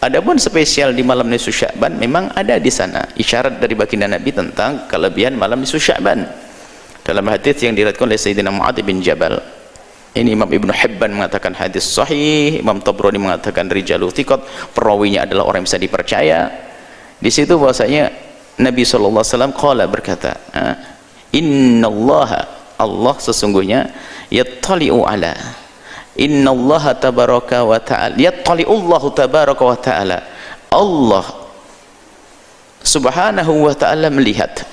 Adapun spesial di malam nisfu Sya'ban memang ada di sana isyarat dari baginda Nabi tentang kelebihan malam nisfu Sya'ban. Dalam hadis yang diriwayatkan oleh Sayyidina Mu'adz bin Jabal, ini Imam Ibnu Hibban mengatakan hadis sahih, Imam Tabrani mengatakan rijalu thiqat, perawinya adalah orang yang bisa dipercaya. Di situ bahwasanya Nabi SAW qala berkata, innallaha, Allah sesungguhnya yattali'u ala, innallaha tabaraka wa ta'ala, yattali'ullahu tabaraka wa ta'ala, Allah subhanahu wa ta'ala melihat.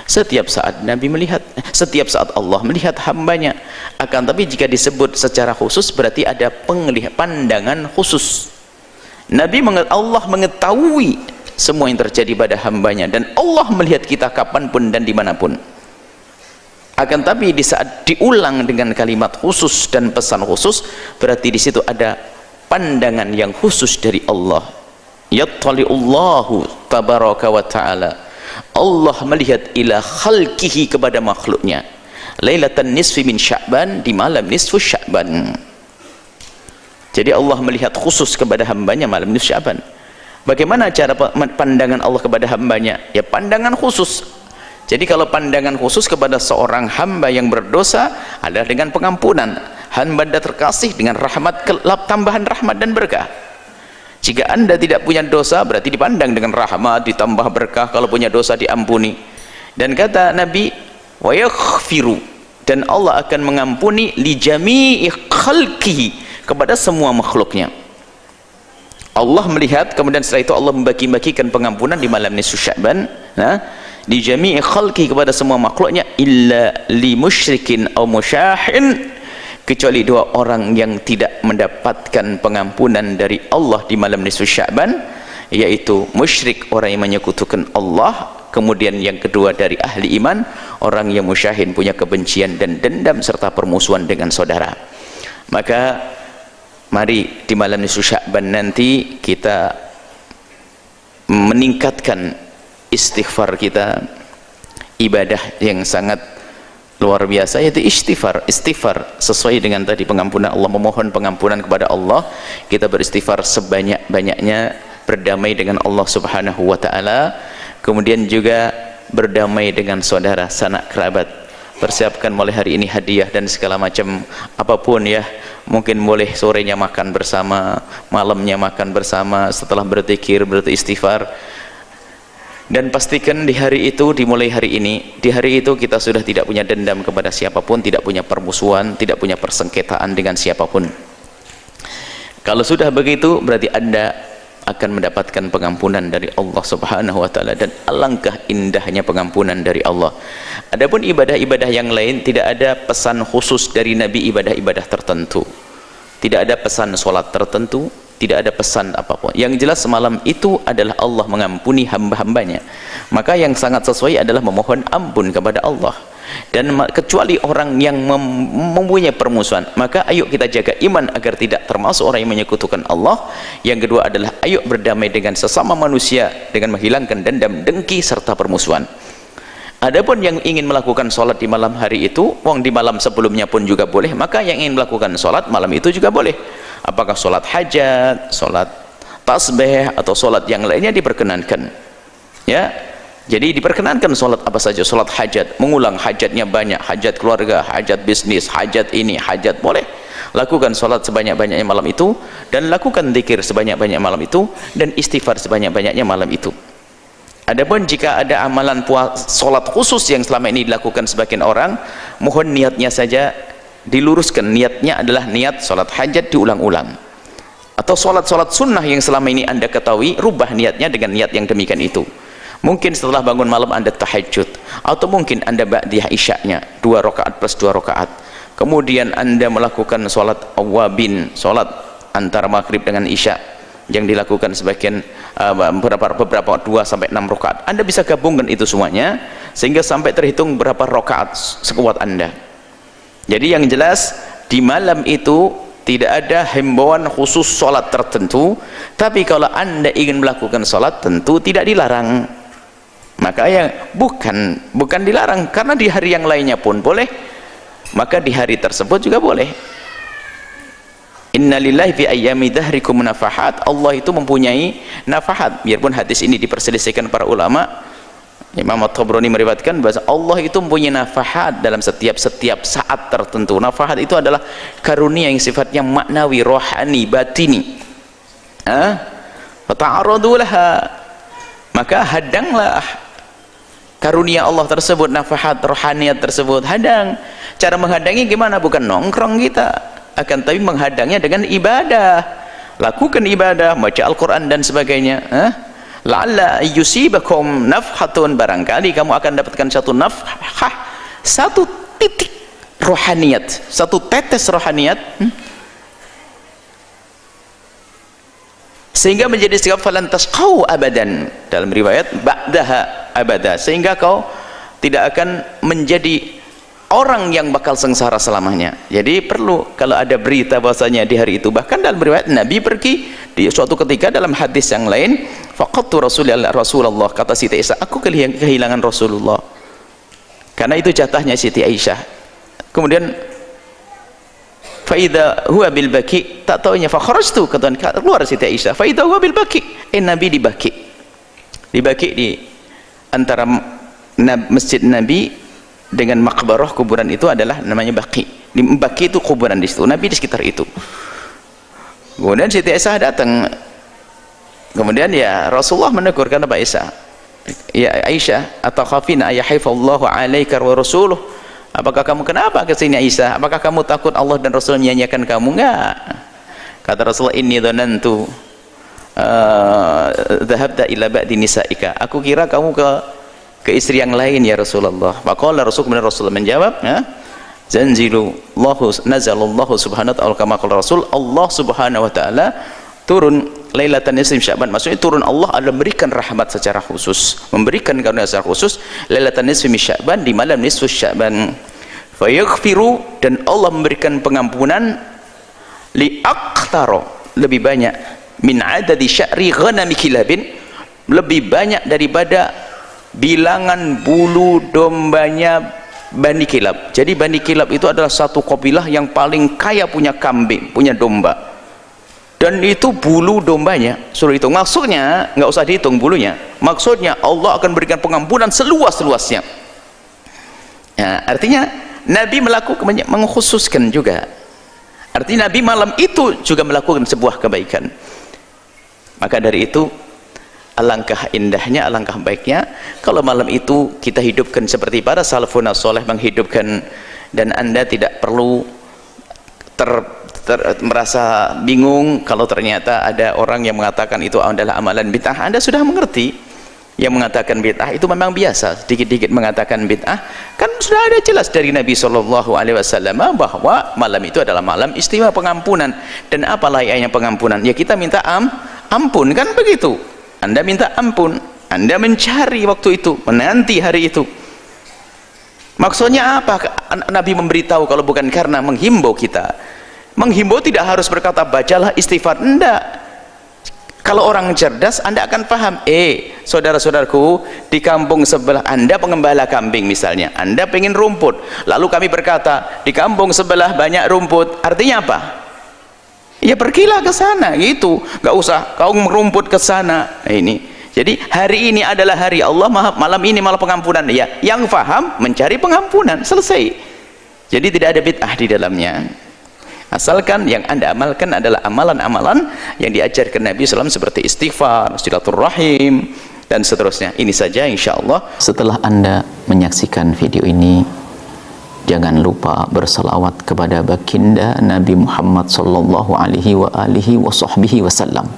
Setiap saat Nabi melihat, setiap saat Allah melihat hambanya. Akan tapi jika disebut secara khusus berarti ada pandangan khusus. Allah mengetahui semua yang terjadi pada hambanya, dan Allah melihat kita kapanpun dan dimanapun. Akan tapi di saat diulang dengan kalimat khusus dan pesan khusus, berarti di situ ada pandangan yang khusus dari Allah. Yattali'ullahu tabaraka wa ta'ala, Allah melihat ila khalqihi, kepada makhluknya, lailatan nisfi min Sya'ban, di malam nisfu Sya'ban. Jadi Allah melihat khusus kepada hambanya malam nisfu Sya'ban. Bagaimana cara pandangan Allah kepada hambanya? Ya pandangan khusus. Jadi kalau pandangan khusus kepada seorang hamba yang berdosa adalah dengan pengampunan. Hamba Anda terkasih dengan rahmat, tambahan rahmat dan berkah. Jika Anda tidak punya dosa berarti dipandang dengan rahmat, ditambah berkah. Kalau punya dosa diampuni. Dan kata Nabi, wa yaghfiru, dan Allah akan mengampuni li jami'i khalqihi, kepada semua makhluknya. Allah melihat, kemudian setelah itu Allah membagi-bagikan pengampunan di malam nisfu Sya'ban, li jami'i khalqihi, kepada semua makhluknya, illa li musyrikin aw musyahin, kecuali dua orang yang tidak mendapatkan pengampunan dari Allah di malam nisfu Sya'ban, yaitu musyrik, orang yang menyekutukan Allah, kemudian yang kedua dari ahli iman, orang yang musyahin, punya kebencian dan dendam serta permusuhan dengan saudara. Maka mari di malam nisfu Sya'ban nanti kita meningkatkan istighfar kita, ibadah yang sangat luar biasa, yaitu istighfar sesuai dengan tadi pengampunan Allah, memohon pengampunan kepada Allah. Kita beristighfar sebanyak-banyaknya, berdamai dengan Allah subhanahu wa ta'ala, kemudian juga berdamai dengan saudara sanak kerabat. Persiapkan mulai hari ini hadiah dan segala macam apapun ya, mungkin boleh sorenya makan bersama, malamnya makan bersama, setelah berzikir, beristighfar. Dan pastikan di hari itu, dimulai hari ini, di hari itu kita sudah tidak punya dendam kepada siapapun, tidak punya permusuhan, tidak punya persengketaan dengan siapapun. Kalau sudah begitu berarti Anda akan mendapatkan pengampunan dari Allah subhanahu wa ta'ala, dan alangkah indahnya pengampunan dari Allah. Adapun ibadah-ibadah yang lain tidak ada pesan khusus dari Nabi, ibadah-ibadah tertentu, tidak ada pesan sholat tertentu, tidak ada pesan apapun. Yang jelas semalam itu adalah Allah mengampuni hamba-hambanya. Maka yang sangat sesuai adalah memohon ampun kepada Allah. Dan kecuali orang yang mempunyai permusuhan, maka ayo kita jaga iman agar tidak termasuk orang yang menyekutukan Allah. Yang kedua adalah ayo berdamai dengan sesama manusia dengan menghilangkan dendam, dengki serta permusuhan. Adapun yang ingin melakukan sholat di malam hari itu, di malam sebelumnya pun juga boleh, maka yang ingin melakukan sholat malam itu juga boleh. Apakah sholat hajat, sholat tasbih, atau sholat yang lainnya diperkenankan ya. Jadi diperkenankan sholat apa saja. Sholat hajat, mengulang hajatnya banyak, hajat keluarga, hajat bisnis, hajat ini, hajat, boleh. Lakukan sholat sebanyak-banyaknya malam itu, dan lakukan zikir sebanyak-banyaknya malam itu, dan istighfar sebanyak-banyaknya malam itu. Adapun jika ada amalan sholat khusus yang selama ini dilakukan sebagian orang, mohon niatnya saja diluruskan. Niatnya adalah niat sholat hajat diulang-ulang, atau sholat-sholat sunnah yang selama ini Anda ketahui, rubah niatnya dengan niat yang demikian itu. Mungkin setelah bangun malam Anda tahajud, atau mungkin Anda ba'diyah isya'nya 2 rakaat plus 2 rakaat, kemudian Anda melakukan sholat awabin, sholat antara maghrib dengan isya yang dilakukan sebagian beberapa 2 sampai 6 rakaat. Anda bisa gabungkan itu semuanya sehingga sampai terhitung berapa rakaat sekuat Anda. Jadi yang jelas di malam itu tidak ada himbauan khusus sholat tertentu, tapi kalau Anda ingin melakukan sholat tentu tidak dilarang. Maka yang bukan dilarang, karena di hari yang lainnya pun boleh, maka di hari tersebut juga boleh. Innalillahi fi ayyami dahrikum nafahat. Allah itu mempunyai nafahat. Biarpun hadis ini diperselisihkan para ulama, Imam At-Tabrani meriwayatkan bahwa Allah itu mempunyai nafahat dalam setiap saat tertentu. Nafahat itu adalah karunia yang sifatnya maknawi, rohani, batini. Fata'aradu laha, maka hadanglah karunia Allah tersebut, nafahat rohaniat tersebut. Hadang. Cara menghadangi gimana? Bukan nongkrong kita, akan tapi menghadangnya dengan ibadah. Lakukan ibadah, baca Al-Quran dan sebagainya. La'alla yusibakum nafhatun, barangkali kamu akan dapatkan satu nafhah, satu titik rohaniat, satu tetes rohaniat, sehingga menjadi sikap falan tasqau abadan, dalam riwayat ba'daha abada, sehingga kau tidak akan menjadi orang yang bakal sengsara selamanya. Jadi perlu, kalau ada berita bahasanya di hari itu, bahkan dalam riwayat Nabi pergi di suatu ketika dalam hadis yang lain, faqattu Rasulullah, kata Siti Aisyah, aku kehilangan Rasulullah, karena itu jatahnya Siti Aisyah. Kemudian faida huwa bil baki, tak taunya fakharajtu, kata keluar Siti Aisyah, faida huwa bil baki, Nabi di baki, di antara masjid Nabi dengan makbarah kuburan itu adalah namanya baki. Di baki itu kuburan di situ, Nabi di sekitar itu. Kemudian Siti Aisyah datang, kemudian ya Rasulullah menegur, kata Aisyah, ya Aisyah, atakhafina ayahifallahu alaika wa rasuluh, apakah kamu kenapa ke sini Aisyah? Apakah kamu takut Allah dan Rasul menyanyiakan kamu? Enggak. Kata Rasulullah, inni dhanantu dhahabta ila ba'di nisaika, aku kira kamu ke istri yang lain ya Rasulullah. Maka Rasul, kemudian Rasulullah menjawab, nazalallahu subhanahu wa ta'ala, kama qala Rasul, Allah subhanahu wa ta'ala turun lailatan nisfi Sya'ban, maksudnya turun Allah adalah memberikan rahmat secara khusus, memberikan karunia secara khusus lailatan nisfi Sya'ban, di malam nisfu Sya'ban, fayaghfiru, dan Allah memberikan pengampunan li aqtaro, lebih banyak, min adadi sya'ri ghanami kilabin, lebih banyak daripada bilangan bulu dombanya Bani Kilab. Jadi Bani Kilab itu adalah satu kabilah yang paling kaya punya kambing, punya domba, dan itu bulu dombanya suruh hitung. Maksudnya nggak usah dihitung bulunya, maksudnya Allah akan berikan pengampunan seluas-luasnya. Ya, artinya Nabi melakukan, mengkhususkan juga, artinya Nabi malam itu juga melakukan sebuah kebaikan. Maka dari itu alangkah indahnya, alangkah baiknya kalau malam itu kita hidupkan seperti para salafun saleh menghidupkan, dan Anda tidak perlu merasa bingung kalau ternyata ada orang yang mengatakan itu adalah amalan bid'ah. Anda sudah mengerti, yang mengatakan bid'ah itu memang biasa, sedikit-sedikit mengatakan bid'ah, kan sudah ada jelas dari Nabi SAW bahwa malam itu adalah malam istimewa pengampunan. Dan apa layaknya pengampunan? Ya kita minta ampun, kan begitu. Anda minta ampun, Anda mencari waktu itu, menanti hari itu. Maksudnya apa? Nabi memberitahu, kalau bukan karena menghimbau kita. Menghimbau tidak harus berkata bacalah istighfar, enggak. Kalau orang cerdas, Anda akan paham. Saudara-saudaraku, di kampung sebelah Anda pengembala kambing misalnya, Anda pengen rumput, lalu kami berkata di kampung sebelah banyak rumput, artinya apa? Ya pergilah ke sana, gitu. Gak usah kau merumput ke sana. Ini. Jadi hari ini adalah hari Allah, malam ini malam pengampunan. Ya, yang faham mencari pengampunan, selesai. Jadi tidak ada bid'ah di dalamnya. Asalkan yang Anda amalkan adalah amalan-amalan yang diajarkan Nabi SAW seperti istighfar, silaturahim, dan seterusnya. Ini saja insyaallah. Setelah Anda menyaksikan video ini, jangan lupa bersalawat kepada baginda Nabi Muhammad sallallahu alaihi wa alihi wa sahbihi wasallam.